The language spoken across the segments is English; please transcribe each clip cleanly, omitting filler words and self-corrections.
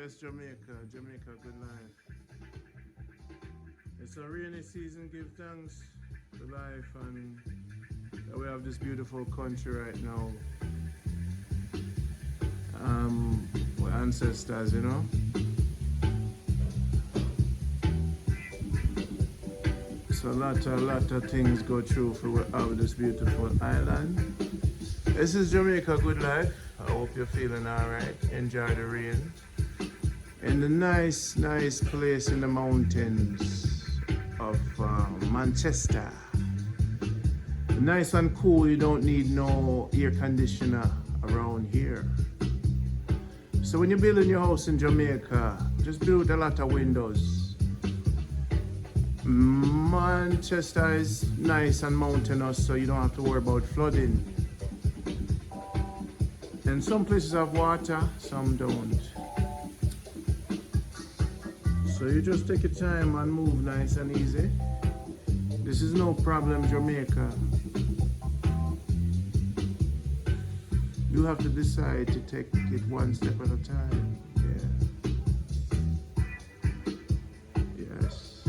Yes, Jamaica, Jamaica Good Life. It's a rainy season. Give thanks to life and that we have this beautiful country right now. With ancestors, you know. So a lot of things go through for we have this beautiful island. This is Jamaica Good Life. I hope you're feeling alright. Enjoy the rain. In the nice place in the mountains of Manchester. Nice and cool, you don't need no air conditioner around here. So when you're building your house in Jamaica, just build a lot of windows. Manchester is nice and mountainous, so you don't have to worry about flooding. And some places have water, some don't. So you just take your time and move nice and easy. This is no problem, Jamaica. You have to decide to take it one step at a time. Yeah. Yes.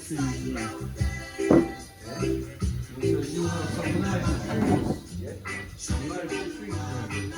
trees, you know. He said you have some nice trees. You like the trees, man.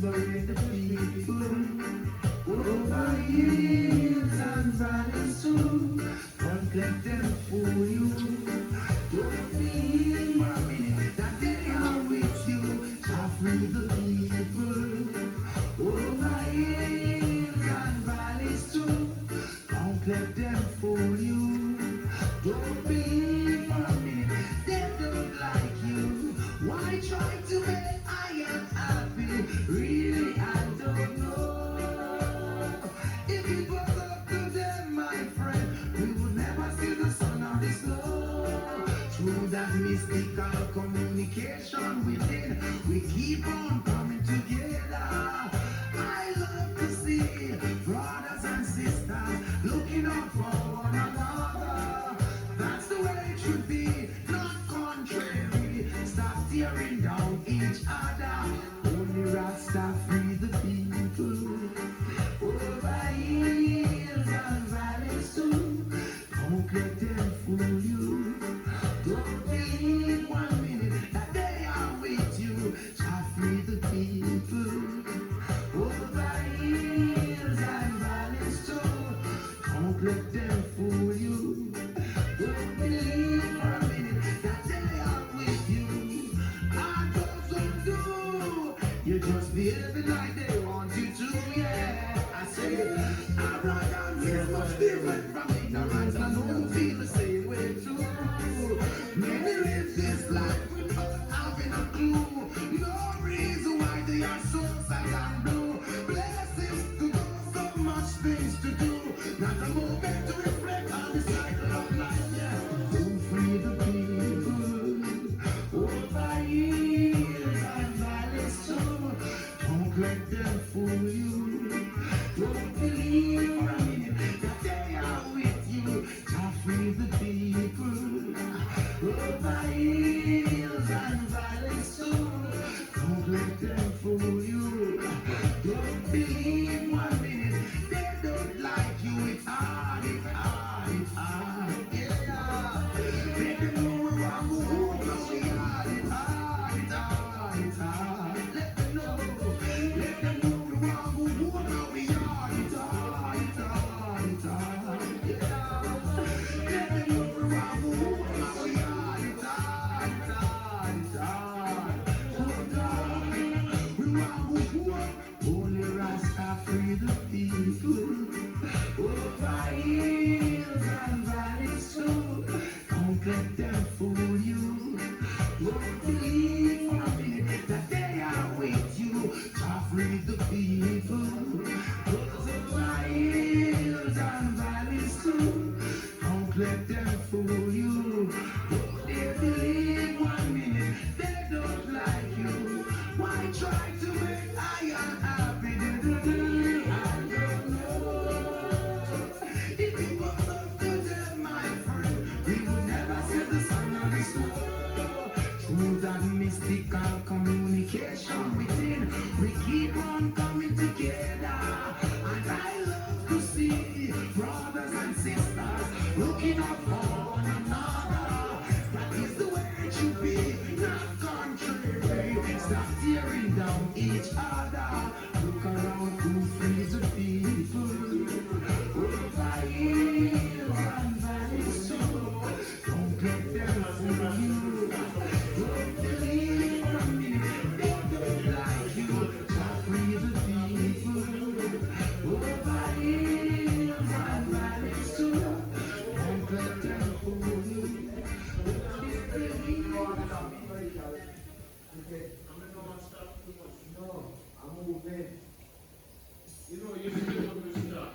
liberate the people over hills and valleys too. Don't let them fool you. Don't feel for a minute that they are with you. Shall free the people over hills and valleys too. Don't let them fool you. Don't believe for a minute they don't like you. Why try to make I am happy? Really, I don't know. If it was up to them, my friend, we would never see the sun or the snow. Through that mystical communication within, we keep on coming together. I love to see brothers and sisters looking out for one another. That's the way it should be, not contrary. Stop tearing down each other. Only Rasta free the people over hills and valleys too. Don't let them fool you. Don't believe 1 minute that they are with you. Shall free the people over hills and valleys too. Don't let them fool you. Don't believe for a minute that they are with you. I don't do. You just behave like they want you to, yeah. I say, Abraham is much different from ignorance, and who feel the same way too. Maybe live this life without having a clue. No reason why they are so sad and blue. Blessings to go, so much things to do. Not a moment to reflect on the cycle of life, yeah. Don't free the people over hills and valleys too. Don't let them fool you. Don't believe for a minute that they are with you. Shall free the people over hills and valleys too. Don't let them fool you. Don't believe 1 minute they don't like you. It's hard, it's hard, it's hard, yeah. Let them know we're wrong, we hard, it's hard, it's hard, it's hard. Let them know we're wrong, we hard, it's hard, it's hard, it's hard, yeah. Let them know we're wrong, we hard, it's hard, it's hard, it's hard. Oh God, we're wrong, only Rasta free the people over hills and valleys too. Don't let them fool you. Don't believe for a minute that they are with you. Shall free the people over hills and valleys too. Don't let them fool you. Don't they believe 1 minute they don't like you. Why try to make I am happy? I don't know. If it was up to them, my friend, we would never see the sun or the snow. Through that mystical communication within, we keep on coming together. And I love to see brothers and sisters looking out for one another. That is the way it should be, not contrary. Stop tearing down each other. Look around who frees the people over hills and valleys too. Don't let them fool you. Don't believe for a minute they don't like you. Shall free the people over hills and valleys too. Don't let them fool you. Don't believe. Okay, I'm not gonna stop too much. No, I'm moving. You know, you still want to stop.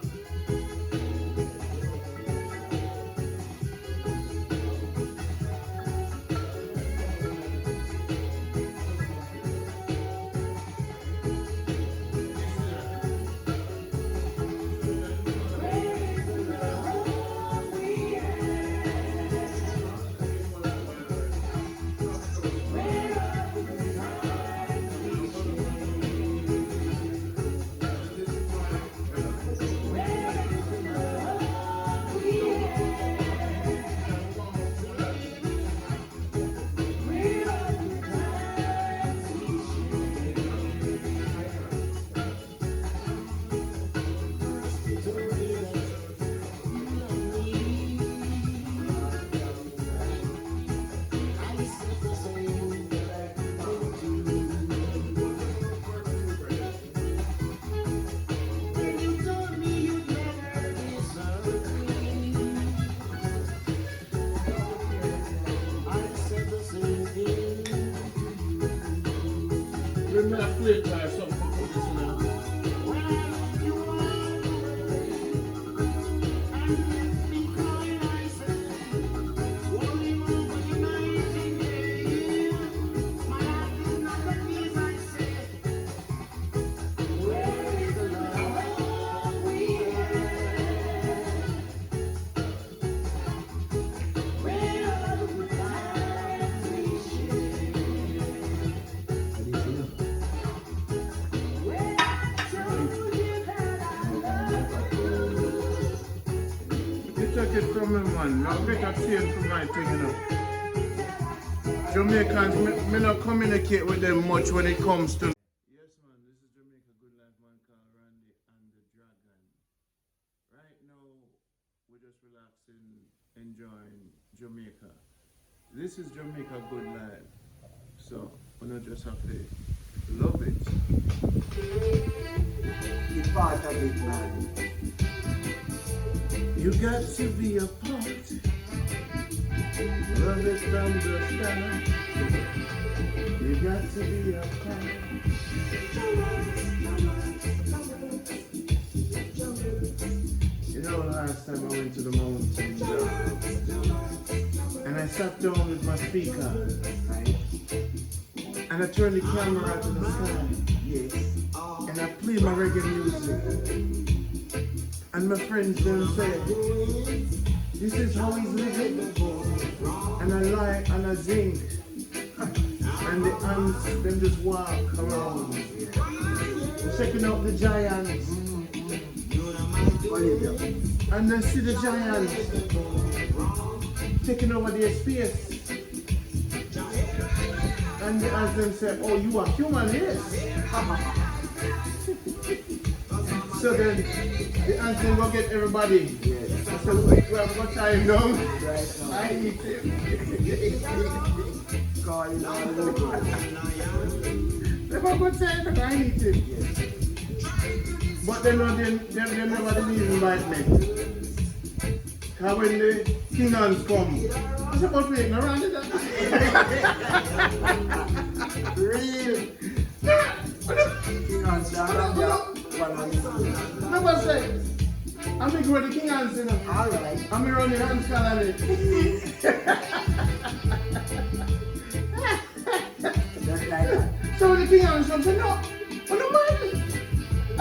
me a plate or something to put this in there. You take it from me, man. Now better say it from my thing, you know. Jamaicans, me not communicate with them much when it comes to. Yes, man, this is Jamaica Good Life, man, called Randy and the Dragon. Right now, we're just relaxing, enjoying Jamaica. This is Jamaica Good Life. So, we not just have to love it. It's part of it, man. You got to be a part. Love it from the start. You got to be a part. You know, last time I went to the mountains, and I sat down with my speaker, Right? and I turned the camera to the sky, Yes. and I played my reggae music. And my friends then said, this is how he's living. And I lie and I sing. And the ants, them just walk around. Checking out the giants. And they see the giants taking over their space. And the ants them say, oh, you are human, yes. So then the ants then go get everybody. Yes. I said, wait, we have got time now. Right now. I eat him. Calling all over. They have got time, but I eat him. Yes. But they know they never didn't invite me. Because when the king ants come, I said, but wait, no around that. Real. King on Never say, I'm going to go to the king ants, you know. all right. I'm going to run the ants colony. Just like that. So the king ants come, say, no, oh, no, man.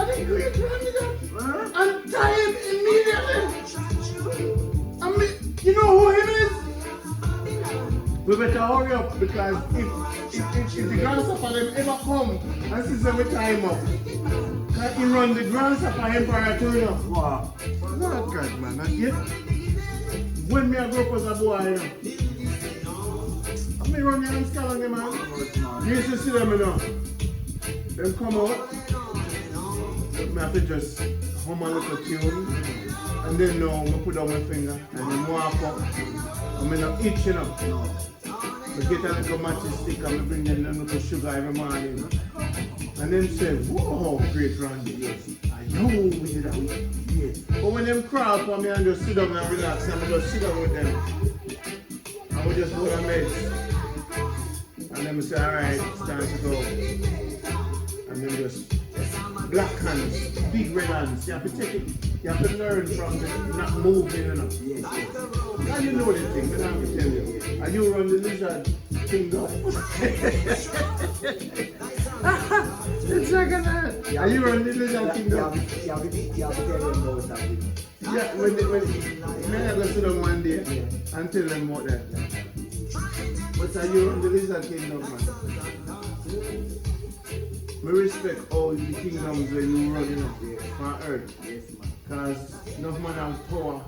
I didn't great run it up. Huh? I'm tired immediately. I mean, you know who him is? We better hurry up because if the grasshopper them ever come and see them with time up, can he run the grasshopper empire too, you know? Wow. Not God, man. Not yet. When me I grow up as a boy, you know. I mean, run the hands colony, man. You used to see them, you know. Them come out. I have to just hum a little tune. And then now, I put down my finger and then walk up. I mean, I itch, you know. I get a little matching stick and I bring them a little sugar every morning. And then say, whoa, great Randy, yes. I know we did that. Yes. But when them crawl for me and just sit down and relax, and I just sit down with them. I would just hold a meds. And then I say, alright, it's time to go. And then just black hands, big red hands. You have to take it. You have to learn from the not moving enough. Yes. How you know the thing? I have to tell you. And you run the lizard kingdom. It's like that. Are you run the lizard kingdom? You have to tell them about that. Yeah, when I go sit down one day and tell them about that. But are you run the lizard kingdom, man? I respect all the kingdoms where you run in on earth. Yes, man. Because enough man have power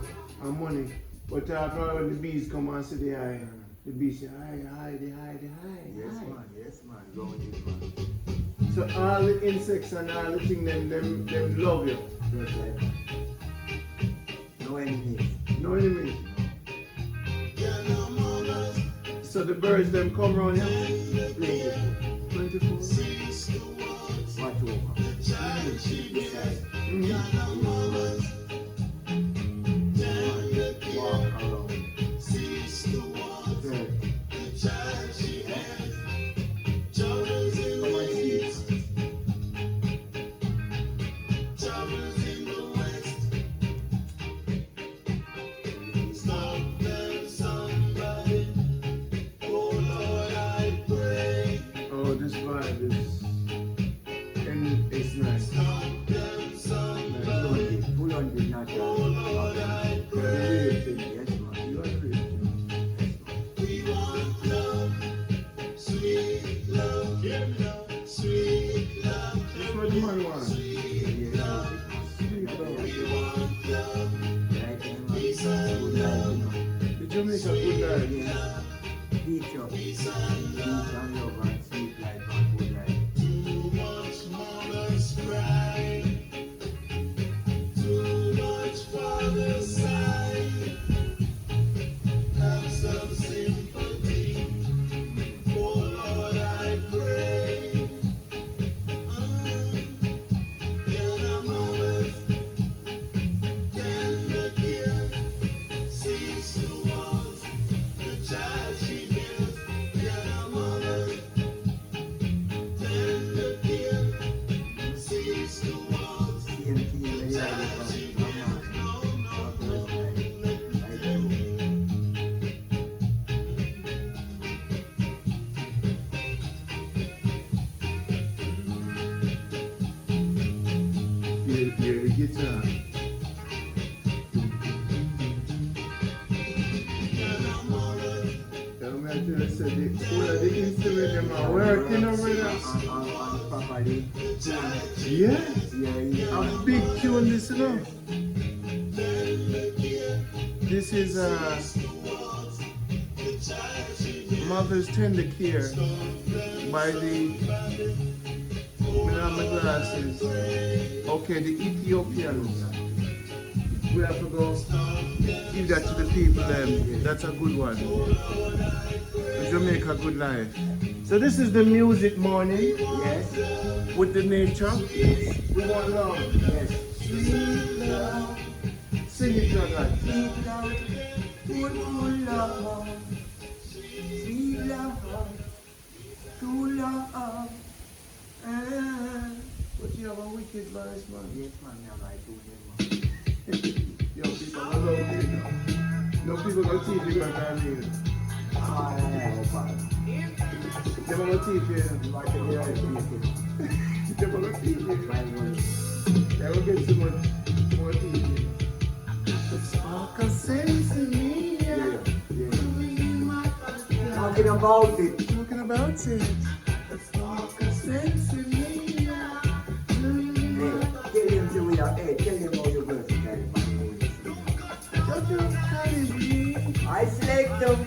and money. But when the bees come and see the eye, the bees say, hide. Yes, man. Yes, man. Lord, yes, man. So all the insects and all the things, them love you. Just like that. No enemies. No enemies. So the birds them come around here. 24. Watch over. Walk around. Come and see. Peace and love and sweet life and good life. Too much mothers cry, too much fathers sigh. Have some sympathy, oh Lord, I pray. Can a mother's tender care cease towards the child she bears? Can a mother's tender care cease towards Same thing when you like it from Mama. Like you. Hear the guitar. Tell me, I tell you, say all of the instruments them are working over there. And properly. Yeah, Yeah, a big tune this, you know. This is Mother's Tender Care by the, I have my glasses. Okay, the Ethiopians. We have to go give that to the people. That's a good one. The Jamaica Good Life. So this is the music morning Yes. with the nature. We want love. Yes. Sweet love. Sing it, Dragon. Sweet love. Good love. Sweet love. True love. But you have a wicked voice, man. Yes, man, I like to them. Yo, people, I love you. No people go teach you what I mean. I They will teach you. like to hear it. They will teach you. My voice. They will get so much more teaching. Spark a sense in me. Yeah. Talking about it. Talking about it. Spark a sense in me. Hey, tell him to we are. Hey, tell him how you versatile, man. Don't you carry me? I select them.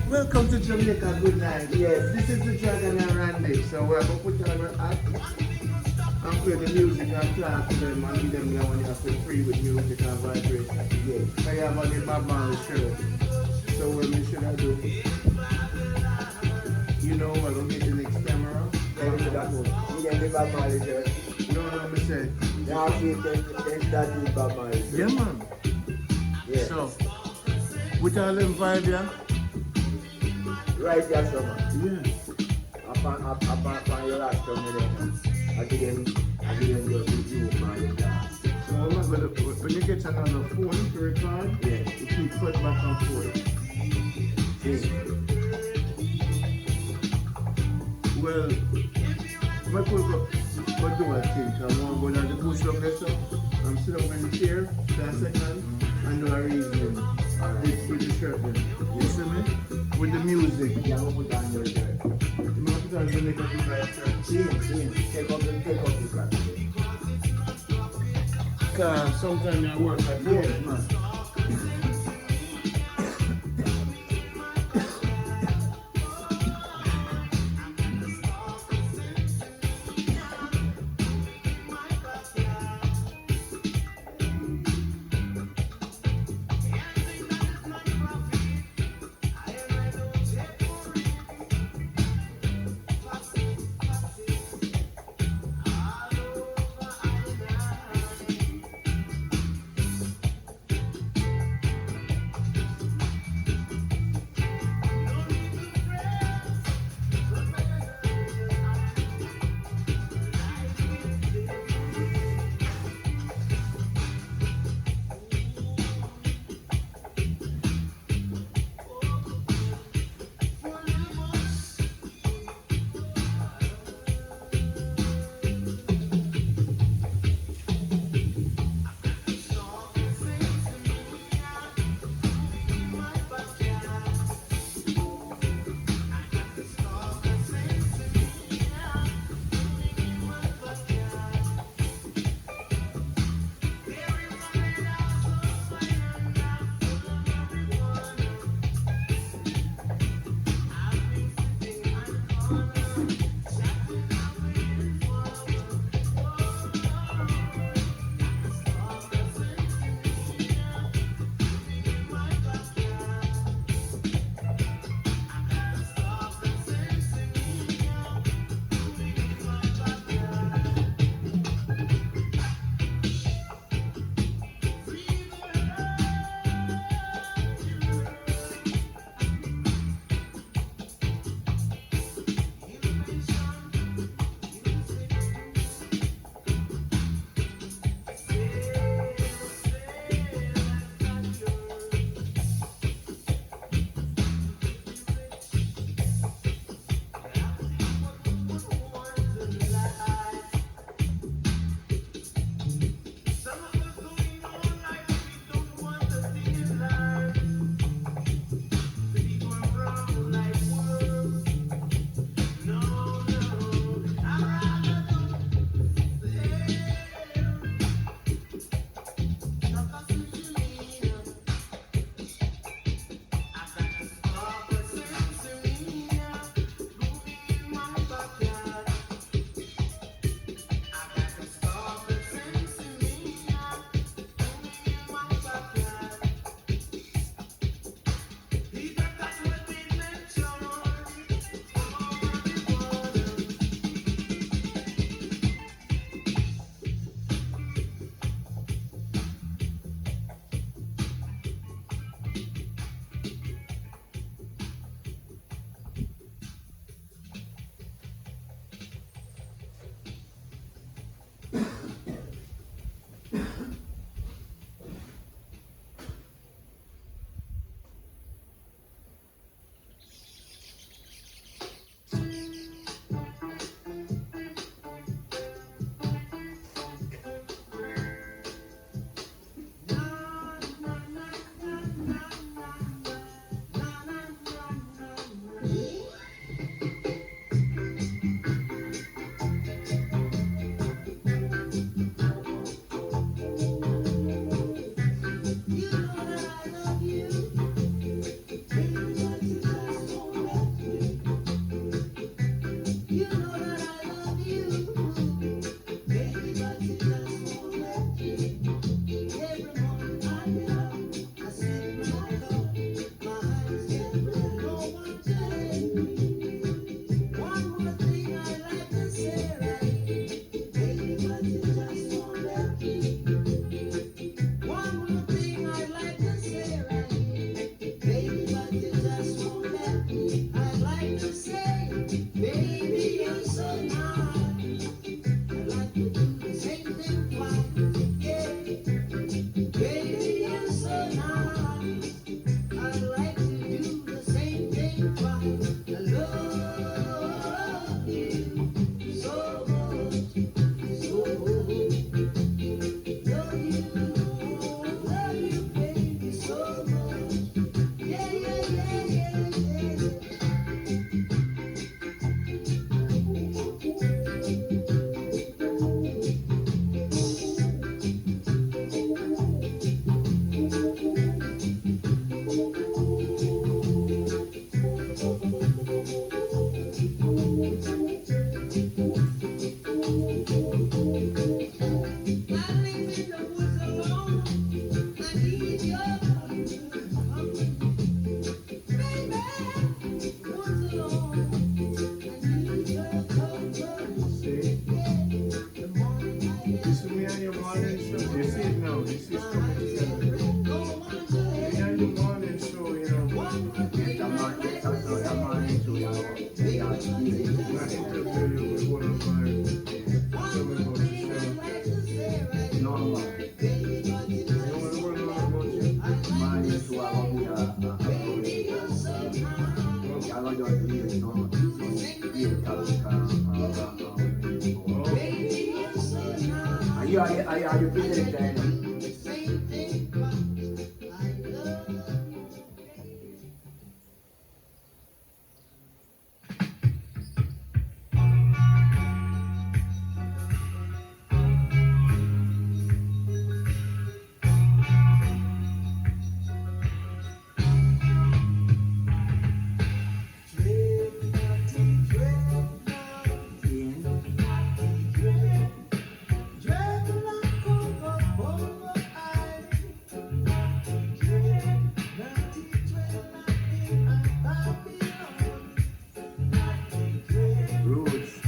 Welcome to Jamaica Good Life. Yes. This is the Dragon and Randy. So we're going to put on our act and play the music and talk to them and give them that one you have to free with music and vibration. Yes. I have on the Bob Marley shirt. So what we should I do? You know what, I'll get the next camera. Tell him that. You can give up my shirt. You know what I'm going to say? Now see, take that in Bob Marley. Yeah, man. Yeah. So, with all them vibe, yeah? Right there, summer. Yeah. Upon your last term, I didn't go to you, man. So I'm gonna, when you get another phone to record, Yeah. you keep put back and forth. See. Well, my people go do a thing. I want to go down the bush up there, so I'm sitting up in the chair for a second and do a reason with the shirt then. You see me? With the music. Yeah, I'm put on your shirt. I'm gonna put on the Jamaica Good Life shirt. See, take up the class. Cause sometimes I work at home. Yes, man. are you feeling kind of? Roots.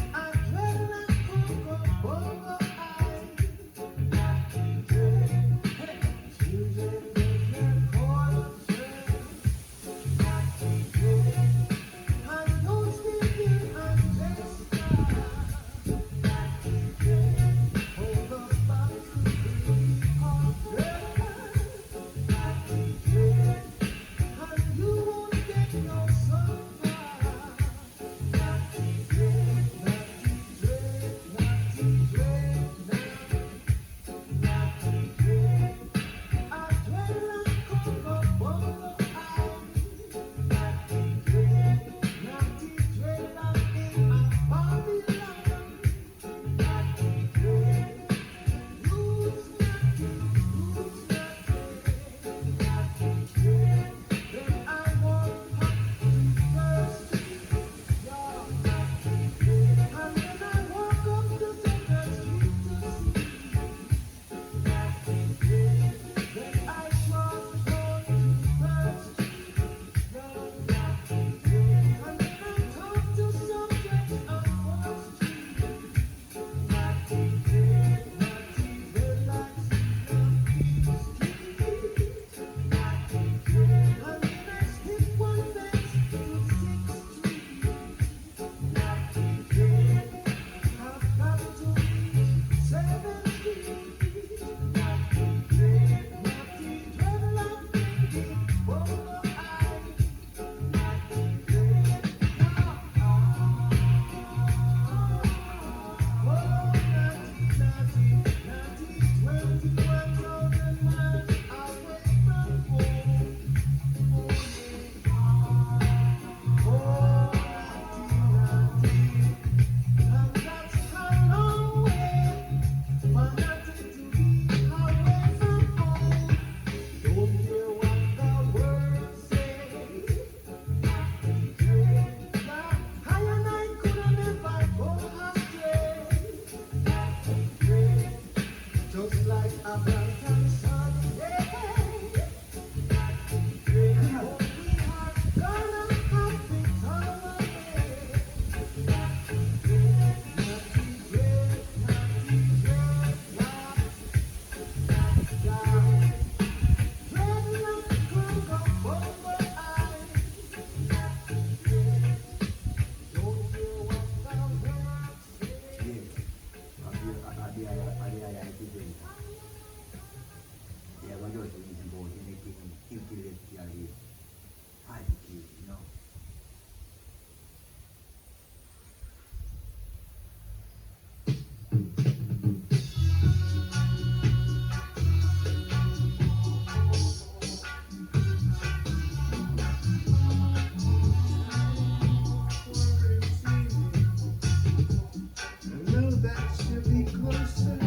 I know that she'll be closer,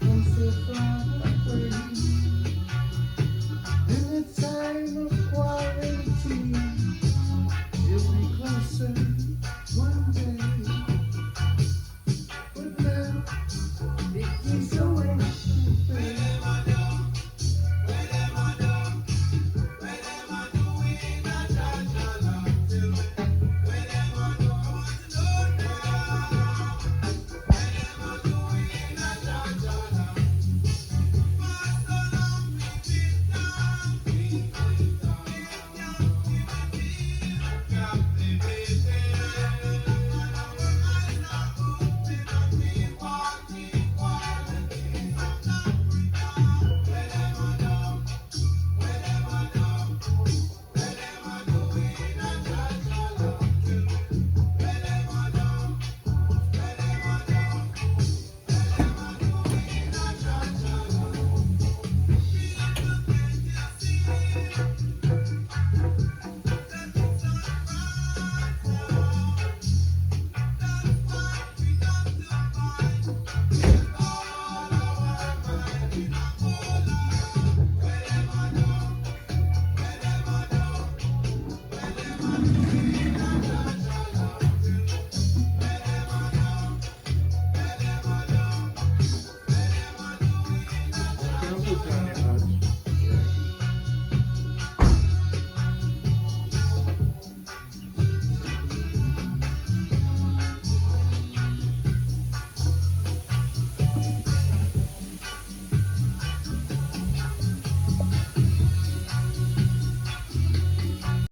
I'm so far away. In the time of